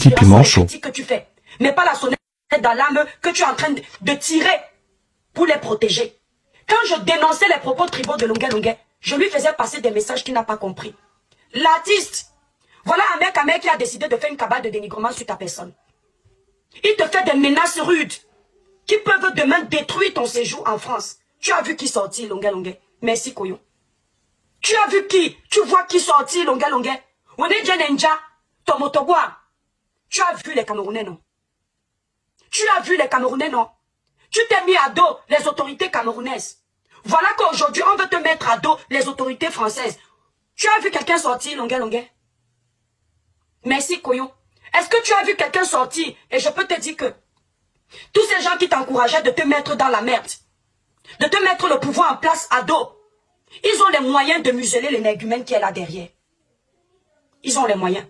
Petit piment chaud. Que tu fais. Mais pas la sonnette dans l'âme que tu es en train de tirer pour les protéger. Quand je dénonçais les propos tribaux de Longuet Longuet, je lui faisais passer des messages qu'il n'a pas compris. L'artiste, voilà un mec qui a décidé de faire une cabale de dénigrement sur ta personne. Il te fait des menaces rudes qui peuvent demain détruire ton séjour en France. Tu as vu qui sortit, Longuet Longuet? Merci, Koyo. Tu as vu qui? Tu vois qui sortit, Longuet Longuet? On est déjà ninja, ton motobois. Tu as vu les Camerounais, non? Tu as vu les Camerounais, non? Tu t'es mis à dos les autorités camerounaises. Voilà qu'aujourd'hui, on veut te mettre à dos les autorités françaises. Tu as vu quelqu'un sortir, Longuet Longuet? Merci, Koyo. Est-ce que tu as vu quelqu'un sortir? Et je peux te dire que tous ces gens qui t'encourageaient de te mettre dans la merde, de te mettre le pouvoir en place à dos, ils ont les moyens de museler l'énergumène qui est là derrière. Ils ont les moyens.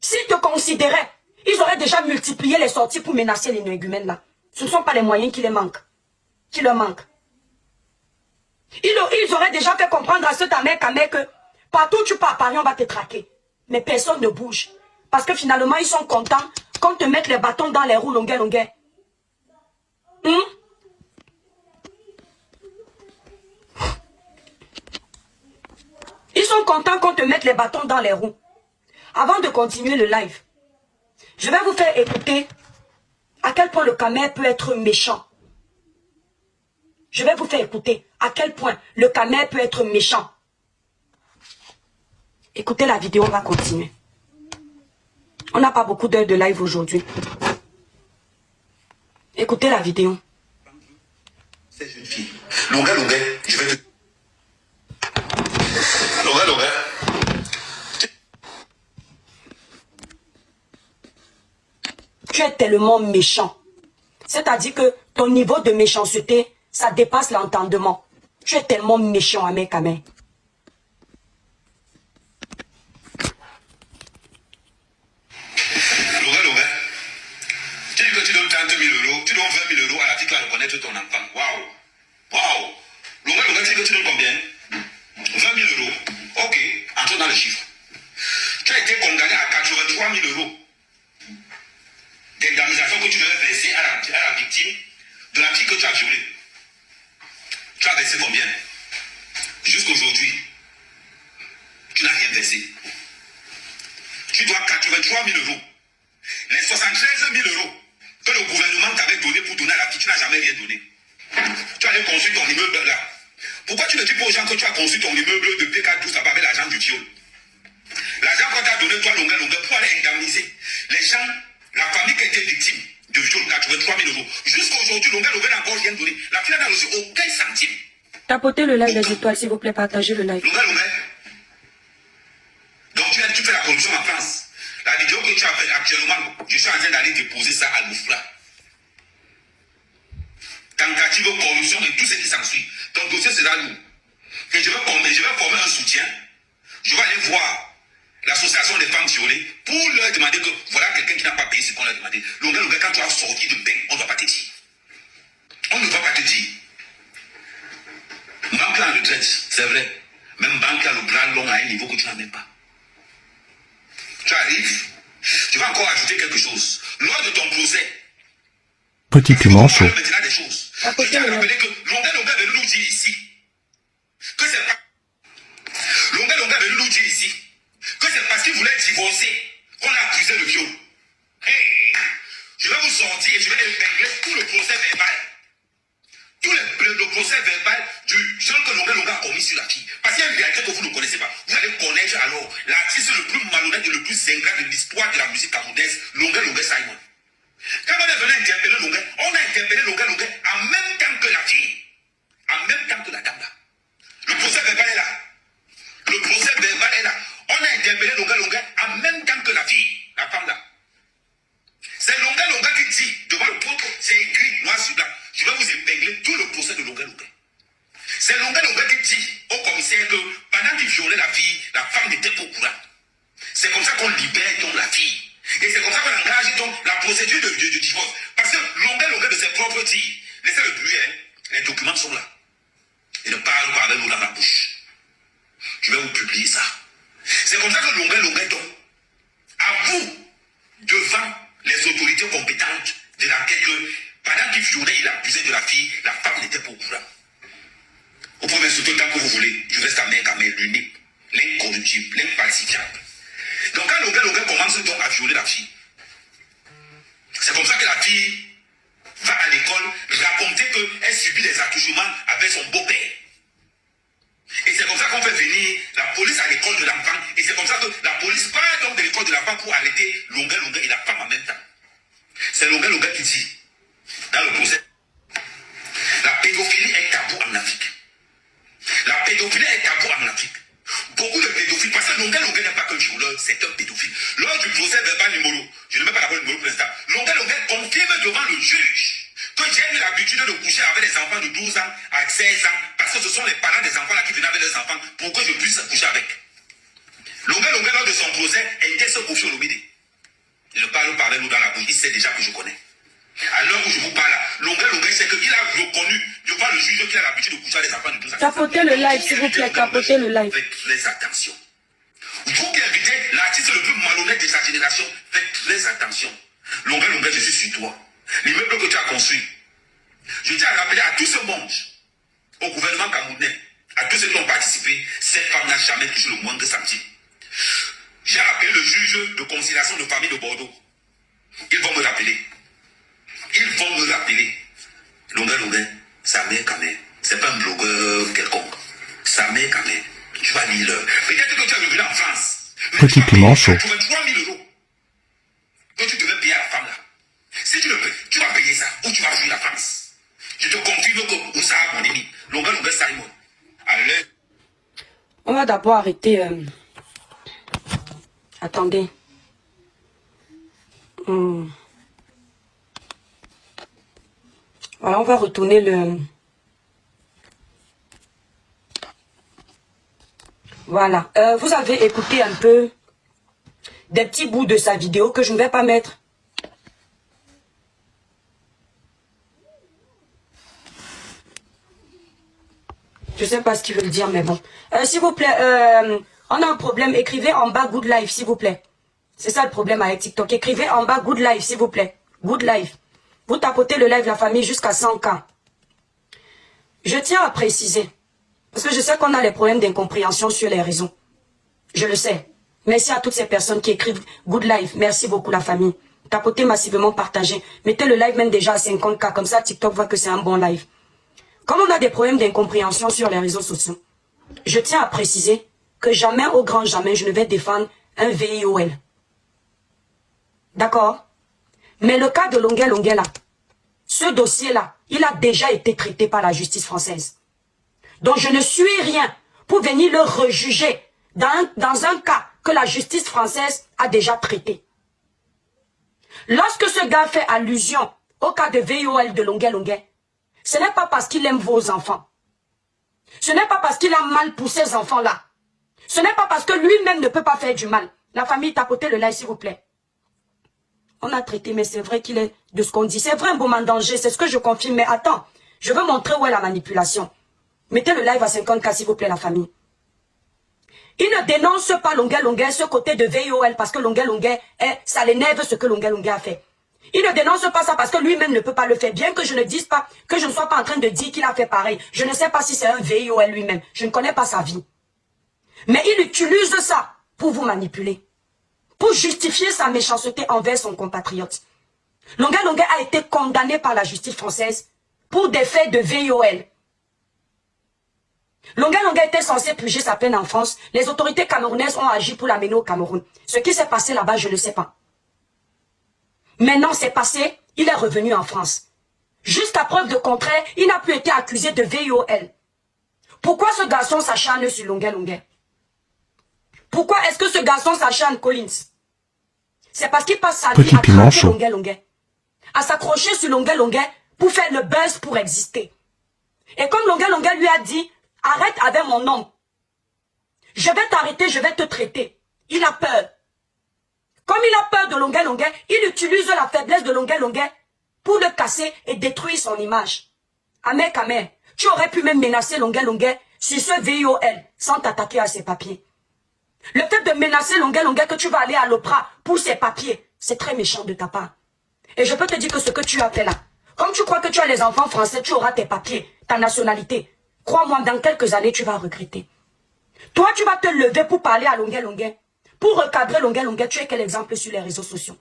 S'ils te considéraient, ils auraient déjà multiplié les sorties pour menacer l'énergumène là. Ce ne sont pas les moyens qui les manquent. Qui leur manquent. Ils auraient déjà fait comprendre à ceux d'Amer que partout où tu pars, Paris, on va te traquer. Mais personne ne bouge. Parce que finalement, ils sont contents qu'on te mette les bâtons dans les roues, Longuet Longuet. Ils sont contents qu'on te mette les bâtons dans les roues. Avant de continuer le live, je vais vous faire écouter à quel point le Camer peut être méchant. Je vais vous faire écouter à quel point le Camer peut être méchant. Écoutez la vidéo, on va continuer. On n'a pas beaucoup d'heures de live aujourd'hui. Écoutez la vidéo. Ces jeunes filles. Longuet Longuet, je vais te... Longuet Longuet. Tu es tellement méchant. C'est-à-dire que ton niveau de méchanceté, ça dépasse l'entendement. Tu es tellement méchant, Amer Camer. Longuet Longuet. Tu dis que tu donnes 30 000 euros, tu donnes 20 000 euros à la fille qui va reconnaître ton enfant. Waouh. Waouh. Longuet Longuet, tu dis que tu donnes combien? 20 000 euros. Ok, entre dans le chiffre. Tu as été condamné à 83 000 euros d'indemnisation que tu devais verser à la victime de la fille que tu as violée. Tu as versé combien? Jusqu'aujourd'hui, tu n'as rien versé. Tu dois 83 000 euros. Les 73 000 euros que le gouvernement t'avait donné pour donner à la fille, tu n'as jamais rien donné. Tu allais construire ton immeuble là. Pourquoi tu ne dis pas aux gens que tu as construit ton immeuble de PK12 là-bas avec l'argent du viol? L'argent qu'on t'a donné, toi, Longuet Longuet, pour aller indemniser les gens, la famille qui a été victime de viol, 83 000 euros. Jusqu'à aujourd'hui, Longuet Longuet n'a encore rien donné. La fille n'a reçu aucun centime. Tapotez le live des étoiles, s'il vous plaît, partagez le live. Longuet Longuet. Donc tu fais la corruption en France. La vidéo que tu as faite actuellement, je suis en train d'aller déposer ça à Moufla. Tentative de corruption et tout ce qui s'ensuit. Ton dossier sera lourd. Et je vais former un soutien. Je vais aller voir l'association des femmes violées pour leur demander que voilà quelqu'un qui n'a pas payé ce qu'on leur a demandé. Longuet Longuet, quand tu as sorti de bain, on ne va pas te dire. On ne va pas te dire. Banque là en retraite, c'est vrai. Même banque là, le bras long à un niveau que tu n'as même pas. Tu arrives, tu vas encore ajouter quelque chose. Lors de ton procès, Petit piment chaud. maintenant des choses. Je tiens à rappeler que Longuet Longuet veut nous dire ici que c'est pas. Longuet Longuet veut nous dire ici que c'est parce qu'il voulait divorcer qu'on a accusé le viol. Hey, je vais vous sortir et je vais épingler tout le procès verbal. Tout le procès verbal du genre que Longuet Longuet a commis sur la fille. Parce qu'il y a une réalité que vous ne connaissez pas. Vous allez connaître alors l'artiste le plus malhonnête et le plus ingrat de l'histoire de la musique camerounaise, Longuet Longuet Simon. Quand on est venu interpeller Longuet, on a interpellé Longuet Longuet en même temps que la fille. En même temps que la dame là. Le procès verbal est là. Le procès verbal est là. On a interpellé Longuet Longuet en même temps que la fille, la femme là. C'est Longuet Longuet qui dit devant le peuple, c'est écrit noir sur blanc. Je vais vous épingler tout le procès de Longuet Longuet. C'est Longuet Longuet qui dit au commissaire que pendant qu'il violait la fille, la femme n'était pas au courant. C'est comme ça qu'on libère donc la fille. Et c'est comme ça qu'on engage donc la procédure de divorce. Parce que Longuet Longuet de ses propres dires, laissez le bruit, hein, les documents sont là. Il ne parle pas avec nous dans la bouche. Je vais vous publier ça. C'est comme ça que Longuet Longuet donc avoue violer la fille. C'est comme ça que la fille va à l'école raconter qu'elle subit des attouchements avec son beau-père. Et c'est comme ça qu'on fait venir la police à l'école de l'enfant. Et c'est comme ça que la police part donc de l'école de l'enfant pour arrêter Longuet et la femme en même temps. C'est Longuet qui dit, dans le procès, la pédophilie est tabou en Afrique. La pédophilie est tabou en Afrique. Beaucoup de pédophiles, parce que Longuet n'est pas qu'un violeur, c'est un pédophile. Lors du procès verbal numéro, je ne mets pas d'abord le numéro pour l'instant, Longuet confirme devant le juge que j'ai eu l'habitude de coucher avec des enfants de 12 ans à 16 ans, parce que ce sont les parents des enfants là qui venaient avec leurs enfants pour que je puisse coucher avec. Longuet, lors de son procès, était ce Kofi Olomide. Il ne parle pas avec nous dans la bouche, il sait déjà que je connais. À l'heure où je vous parle, Longuet sait qu'il a reconnu devant le juge qu'il a l'habitude de coucher avec des enfants de 12 ans. Capotez le live, s'il vous plaît, capotez le live. Faites très attention. Vous qui invitez l'artiste le plus malhonnête de sa génération, faites très attention. Longuet, je suis sur toi. L'immeuble que tu as construit, je tiens à rappeler à tout ce monde, au gouvernement camerounais, à tous ceux qui ont participé, cette femme n'a jamais touché le moindre centime. J'ai appelé le juge de conciliation de famille de Bordeaux. Ils vont me rappeler. Longuet, sa mère quand même. C'est pas un blogueur quelconque. Sa mère quand même. Tu vas lire. Peut-être que tu es revenu en France. Petit piment chaud. 83 000 € que tu devais payer à la femme là. Si tu le payes, tu vas payer ça ou tu vas fuir la France. Je te confirme que Moussa, mon ami, Longuet Simon, allez. On va d'abord arrêter. Attendez. Voilà, on va retourner le... Voilà. Vous avez écouté un peu des petits bouts de sa vidéo que je ne vais pas mettre. Je ne sais pas ce qu'il veut dire, mais bon. S'il vous plaît, on a un problème. Écrivez en bas Good Life, s'il vous plaît. C'est ça le problème avec TikTok. Écrivez en bas Good Life, s'il vous plaît. Good Life. Vous tapotez le live La Famille jusqu'à 100K. Je tiens à préciser, parce que je sais qu'on a des problèmes d'incompréhension sur les réseaux. Je le sais. Merci à toutes ces personnes qui écrivent Good Life. Merci beaucoup La Famille. Tapotez massivement, partagez. Mettez le live même déjà à 50K. Comme ça, TikTok voit que c'est un bon live. Comme on a des problèmes d'incompréhension sur les réseaux sociaux, je tiens à préciser que jamais, au grand jamais, je ne vais défendre un VIOL. D'accord? Mais le cas de Longuet là, ce dossier-là, il a déjà été traité par la justice française. Donc je ne suis rien pour venir le rejuger dans un cas que la justice française a déjà traité. Lorsque ce gars fait allusion au cas de VIOL de Longuet, ce n'est pas parce qu'il aime vos enfants. Ce n'est pas parce qu'il a mal pour ces enfants-là. Ce n'est pas parce que lui-même ne peut pas faire du mal. La famille, tapotez le live, s'il vous plaît. On a traité, mais c'est vrai qu'il est de ce qu'on dit. C'est vrai un moment en danger, c'est ce que je confirme. Mais attends, je veux montrer où est la manipulation. Mettez le live à 50K, s'il vous plaît, la famille. Il ne dénonce pas Longuet, ce côté de VIOL, parce que Longuet, ça l'énerve ce que Longuet a fait. Il ne dénonce pas ça parce que lui-même ne peut pas le faire. Bien que je ne dise pas, que je ne sois pas en train de dire qu'il a fait pareil. Je ne sais pas si c'est un VIOL lui-même. Je ne connais pas sa vie. Mais il utilise ça pour vous manipuler. Pour justifier sa méchanceté envers son compatriote. Longuet a été condamné par la justice française pour des faits de VIOL. Longuet était censé purger sa peine en France. Les autorités camerounaises ont agi pour l'amener au Cameroun. Ce qui s'est passé là-bas, je ne sais pas. Maintenant, c'est passé, il est revenu en France. Jusqu'à preuve de contraire, il n'a plus été accusé de VIOL. Pourquoi ce garçon s'acharne sur Longuet? Pourquoi est-ce que ce garçon s'acharne, Collins? C'est parce qu'il passe sa vie à traquer Longuet. À s'accrocher sur Longuet pour faire le buzz pour exister. Et comme Longuet lui a dit, arrête avec mon nom. Je vais t'arrêter, je vais te traiter. Il a peur. Comme il a peur de Longuet, il utilise la faiblesse de Longuet pour le casser et détruire son image. Amer, tu aurais pu même menacer Longuet sur ce VIOL sans t'attaquer à ses papiers. Le fait de menacer Longuet que tu vas aller à l'Opra pour ses papiers, c'est très méchant de ta part. Et je peux te dire que ce que tu as fait là, comme tu crois que tu as les enfants français, tu auras tes papiers, ta nationalité. Crois-moi, dans quelques années, tu vas regretter. Toi, tu vas te lever pour parler à Longuet, Pour recadrer Longuet Longuet, tu es quel exemple sur les réseaux sociaux?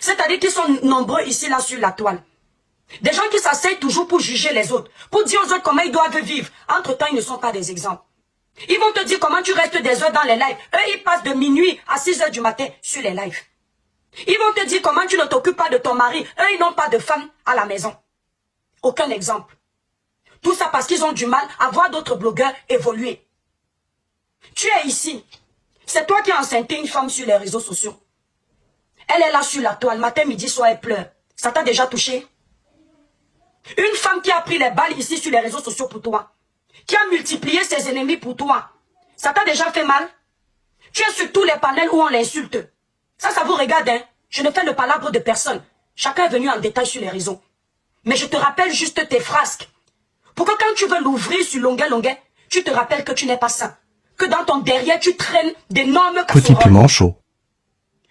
C'est-à-dire qu'ils sont nombreux ici, là, sur la toile. Des gens qui s'asseyent toujours pour juger les autres, pour dire aux autres comment ils doivent vivre. Entre-temps, ils ne sont pas des exemples. Ils vont te dire comment tu restes des heures dans les lives. Eux, ils passent de minuit à 6 heures du matin sur les lives. Ils vont te dire comment tu ne t'occupes pas de ton mari. Eux, ils n'ont pas de femme à la maison. Aucun exemple. Tout ça parce qu'ils ont du mal à voir d'autres blogueurs évoluer. Tu es ici. C'est toi qui as enceinté une femme sur les réseaux sociaux. Elle est là sur la toile. Matin, midi, soir, elle pleure. Ça t'a déjà touché? Une femme qui a pris les balles ici sur les réseaux sociaux pour toi. Qui a multiplié ses ennemis pour toi. Ça t'a déjà fait mal? Tu es sur tous les panels où on l'insulte. Ça vous regarde, hein? Je ne fais le palabre de personne. Chacun est venu en détail sur les réseaux. Mais je te rappelle juste tes frasques. Pour que quand tu veux l'ouvrir sur Longuet Longuet, tu te rappelles que tu n'es pas sain. Que dans ton derrière, tu traînes d'énormes casseroles. Petit piment chaud.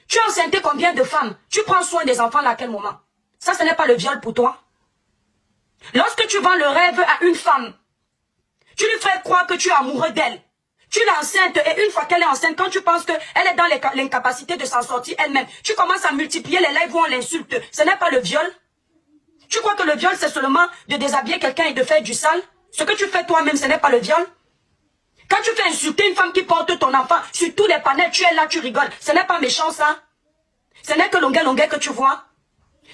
Tu as enceinté combien de femmes? Tu prends soin des enfants à quel moment? Ça, ce n'est pas le viol pour toi. Lorsque tu vends le rêve à une femme, tu lui fais croire que tu es amoureux d'elle. Tu l'enceintes et une fois qu'elle est enceinte, quand tu penses qu'elle est dans l'incapacité de s'en sortir elle-même, tu commences à multiplier les lives où on l'insulte. Ce n'est pas le viol. Tu crois que le viol, c'est seulement de déshabiller quelqu'un et de faire du sale? Ce que tu fais toi-même, ce n'est pas le viol. Quand tu fais insulter une femme qui porte ton enfant sur tous les panels, tu es là, tu rigoles. Ce n'est pas méchant, ça. Ce n'est que Longuet Longuet que tu vois.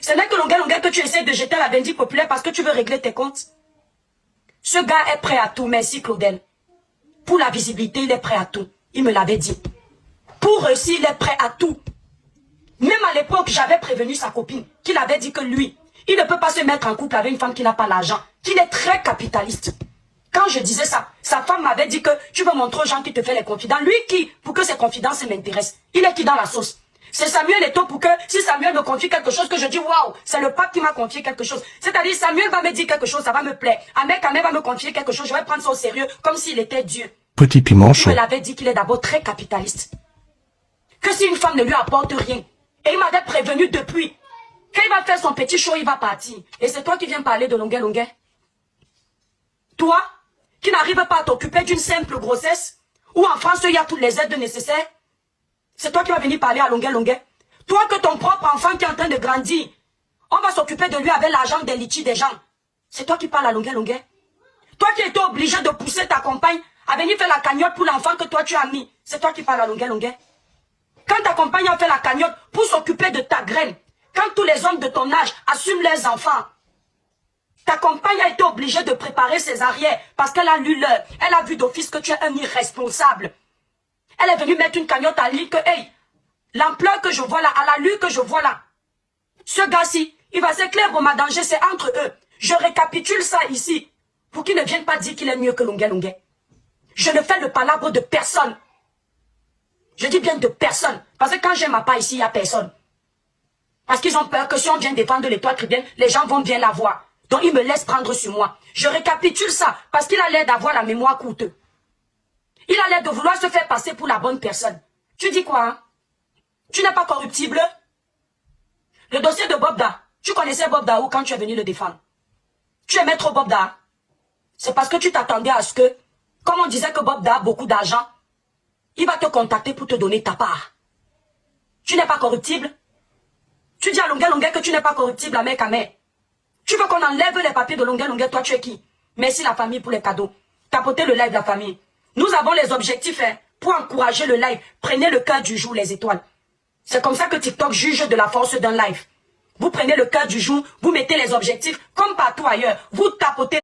Ce n'est que Longuet Longuet que tu essaies de jeter à la vindicte populaire parce que tu veux régler tes comptes. Ce gars est prêt à tout. Merci, Claudel. Pour la visibilité, il est prêt à tout. Il me l'avait dit. Pour réussir, il est prêt à tout. Même à l'époque, j'avais prévenu sa copine qu'il avait dit que lui, il ne peut pas se mettre en couple avec une femme qui n'a pas l'argent, qu'il est très capitaliste. Quand je disais ça, sa femme m'avait dit que tu veux montrer aux gens qui te font les confidents. Lui qui, pour que ses confidences m'intéressent, il est qui dans la sauce? C'est Samuel Eto'o pour que, si Samuel me confie quelque chose, que je dis waouh, c'est le pape qui m'a confié quelque chose. C'est-à-dire, Samuel va me dire quelque chose, ça va me plaire. Ahmed Kamel va me confier quelque chose, je vais prendre ça au sérieux, comme s'il était Dieu. Petit piment Il chaud. me l'avait dit qu'il est d'abord très capitaliste. Que si une femme ne lui apporte rien, et il m'avait prévenu depuis, quand il va faire son petit show, il va partir. Et c'est toi qui viens parler de Longuet Longuet? Toi, qui n'arrives pas à t'occuper d'une simple grossesse, où en France, il y a toutes les aides nécessaires. C'est toi qui vas venir parler à Longuet Longuet. Toi que ton propre enfant qui est en train de grandir, on va s'occuper de lui avec l'argent des litiges des gens. C'est toi qui parles à Longuet Longuet. Toi qui étais obligé de pousser ta compagne à venir faire la cagnotte pour l'enfant que toi tu as mis. C'est toi qui parles à Longuet Longuet. Quand ta compagne a fait la cagnotte pour s'occuper de ta graine, quand tous les hommes de ton âge assument leurs enfants, ta compagne a été obligée de préparer ses arrières parce qu'elle a lu l'heure. Elle a vu d'office que tu es un irresponsable. Elle est venue mettre une cagnotte à lui que, hey, l'ampleur que je vois là, à la lue que je vois là, ce gars-ci, il va s'éclairer au danger, c'est entre eux. Je récapitule ça ici pour qu'il ne vienne pas dire qu'il est mieux que Longuet Longuet. Je ne fais le palabre de personne. Je dis bien de personne. Parce que quand j'ai ma part ici, il n'y a personne. Parce qu'ils ont peur que si on vient défendre l'étoile chrétienne, les gens vont bien la voir. Donc ils me laissent prendre sur moi. Je récapitule ça parce qu'il a l'air d'avoir la mémoire courte. Il a l'air de vouloir se faire passer pour la bonne personne. Tu dis quoi, hein? Tu n'es pas corruptible? Le dossier de Bob Da. Tu connaissais Bob Da où quand tu es venu le défendre? Tu aimais trop Bob Da. C'est parce que tu t'attendais à ce que, comme on disait que Bob Da a beaucoup d'argent, il va te contacter pour te donner ta part. Tu n'es pas corruptible? Tu dis à Longuet Longuet que tu n'es pas corruptible, Ahmed Kamel. Tu veux qu'on enlève les papiers de Longuet Longuet, toi tu es qui? Merci la famille pour les cadeaux. Tapotez le live de la famille. Nous avons les objectifs pour encourager le live. Prenez le cœur du jour, les étoiles. C'est comme ça que TikTok juge de la force d'un live. Vous prenez le cœur du jour, vous mettez les objectifs comme partout ailleurs. Vous tapotez